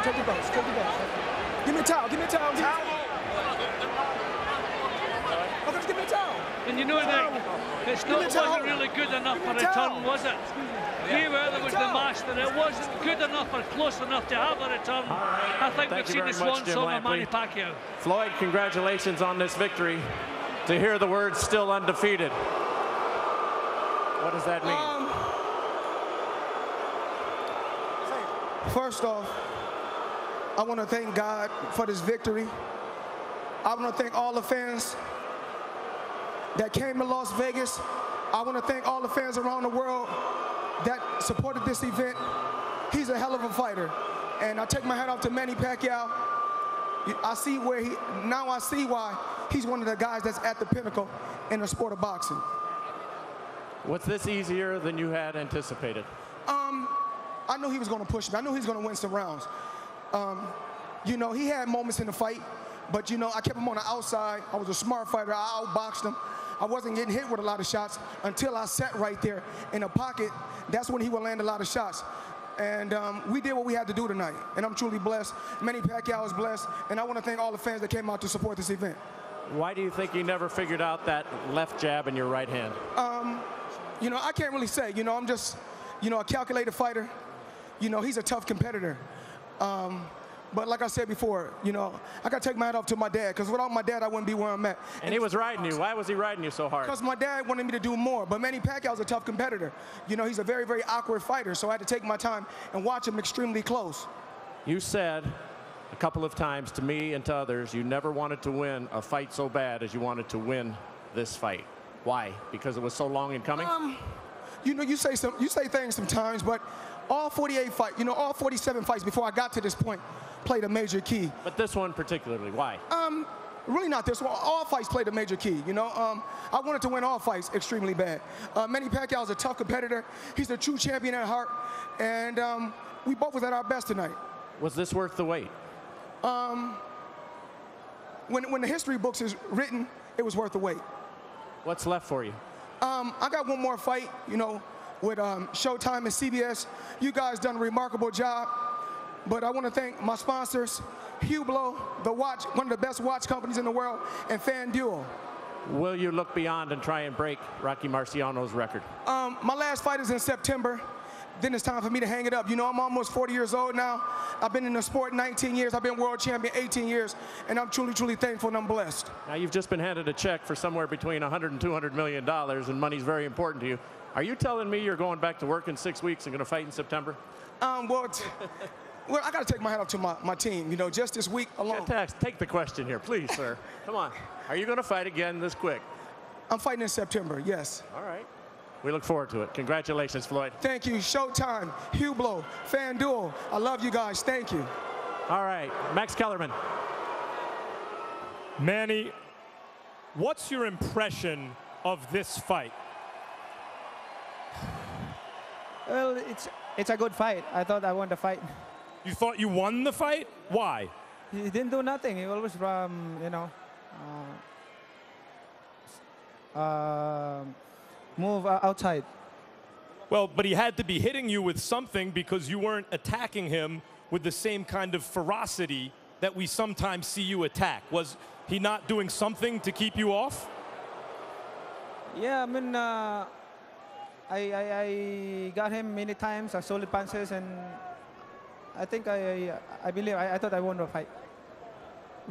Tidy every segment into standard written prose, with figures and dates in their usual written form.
take the belts, take the belts. Give me a towel, give me a towel. Okay, just give me a towel. And you know that it still wasn't really good enough for a return, was it? Mayweather was the master. It wasn't good enough or close enough to have a return. I think we've seen the swan song of Manny Pacquiao. Floyd, congratulations on this victory. To hear the words "still undefeated," what does that mean? First off, I want to thank God for this victory. I want to thank all the fans that came to Las Vegas. I want to thank all the fans around the world that supported this event. He's a hell of a fighter. And I take my hat off to Manny Pacquiao. I see why he's one of the guys that's at the pinnacle in the sport of boxing. Was this easier than you had anticipated? I knew he was going to push me. I knew he was going to win some rounds. You know, he had moments in the fight, but you know, I kept him on the outside. I was a smart fighter. I outboxed him. I wasn't getting hit with a lot of shots until I sat right there in the pocket. That's when he would land a lot of shots. And we did what we had to do tonight, and I'm truly blessed. Manny Pacquiao is blessed, and I want to thank all the fans that came out to support this event. Why do you think you never figured out that left jab in your right hand? You know, I can't really say. You know, I'm just, you know, a calculated fighter. You know, he's a tough competitor. But like I said before, you know, I got to take my hat off to my dad, because without my dad, I wouldn't be where I'm at. And he was riding you. Why was he riding you so hard? Because my dad wanted me to do more. But Manny Pacquiao's a tough competitor. You know, he's a very, very awkward fighter, so I had to take my time and watch him extremely close. You said a couple of times to me and to others, you never wanted to win a fight so bad as you wanted to win this fight. Why? Because it was so long in coming? You know, you say things sometimes, but all 48 fights, you know, all 47 fights before I got to this point played a major key. But this one particularly, why? Really not this one. All fights played a major key, you know. I wanted to win all fights extremely bad. Manny Pacquiao is a tough competitor. He's a true champion at heart, and we both was at our best tonight. Was this worth the wait? When the history books is written, it was worth the wait. What's left for you? I got one more fight, you know, with Showtime and CBS. You guys done a remarkable job. But I want to thank my sponsors, Hublot, one of the best watch companies in the world, and FanDuel. Will you look beyond and try and break Rocky Marciano's record? My last fight is in September. Then it's time for me to hang it up. You know, I'm almost 40 years old now. I've been in the sport 19 years. I've been world champion 18 years. And I'm truly, truly thankful and I'm blessed. Now, you've just been handed a check for somewhere between $100 and $200 million, and money's very important to you. Are you telling me you're going back to work in 6 weeks and going to fight in September? Well, I got to take my hat off to my team. You know, just this week alone. Take the question here, please, sir. Come on. Are you going to fight again this quick? I'm fighting in September, yes. All right. We look forward to it. Congratulations, Floyd. Thank you. Showtime, Hublot, FanDuel. I love you guys. Thank you. All right. Max Kellerman. Manny, what's your impression of this fight? Well, it's a good fight. I thought I won the fight. You thought you won the fight? Why? He didn't do nothing. He always, you know, move outside. Well, but he had to be hitting you with something because you weren't attacking him with the same kind of ferocity that we sometimes see you attack. Was he not doing something to keep you off? Yeah, I mean, I got him many times, solid punches, and I think I thought I won the fight.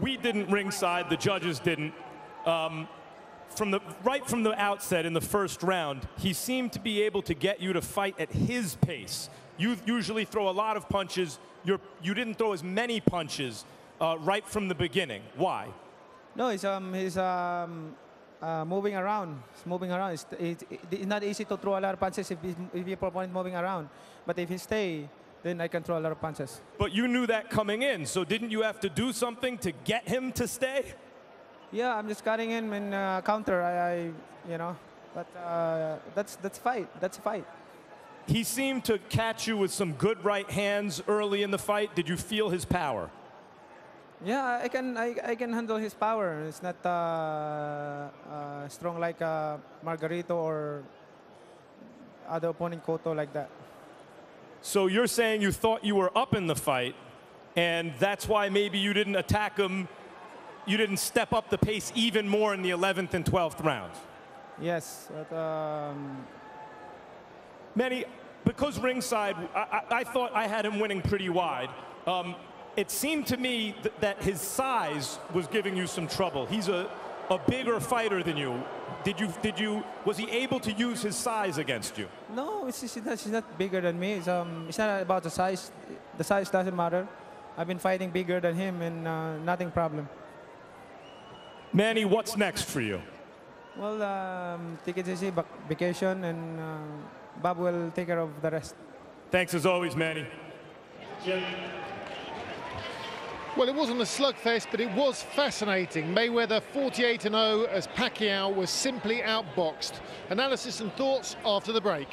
We didn't ringside, the judges didn't. Right from the outset in the first round, he seemed to be able to get you to fight at his pace. You usually throw a lot of punches. You didn't throw as many punches right from the beginning. Why? No, he's moving around. He's moving around. It's not easy to throw a lot of punches if your opponent is moving around. But if he stays, then I can throw a lot of punches. But you knew that coming in, so didn't you have to do something to get him to stay? Yeah, I'm just cutting him in counter. You know, but that's fight. That's a fight. He seemed to catch you with some good right hands early in the fight. Did you feel his power? Yeah, I can handle his power. It's not strong like Margarito or other opponent Cotto like that. So you're saying you thought you were up in the fight, and that's why maybe you didn't attack him. You didn't step up the pace even more in the 11th and 12th rounds. Yes, but Manny, because ringside, I thought I had him winning pretty wide. It seemed to me that his size was giving you some trouble. He's a bigger fighter than you. Was he able to use his size against you? no, she's not bigger than me. It's not about the size. The size doesn't matter. I've been fighting bigger than him, and nothing problem. Manny, what's next for you? Well, take it easy, vacation, and Bob will take care of the rest. Thanks as always, Manny. Well, it wasn't a slugfest, but it was fascinating. Mayweather 48-0 as Pacquiao was simply outboxed. Analysis and thoughts after the break.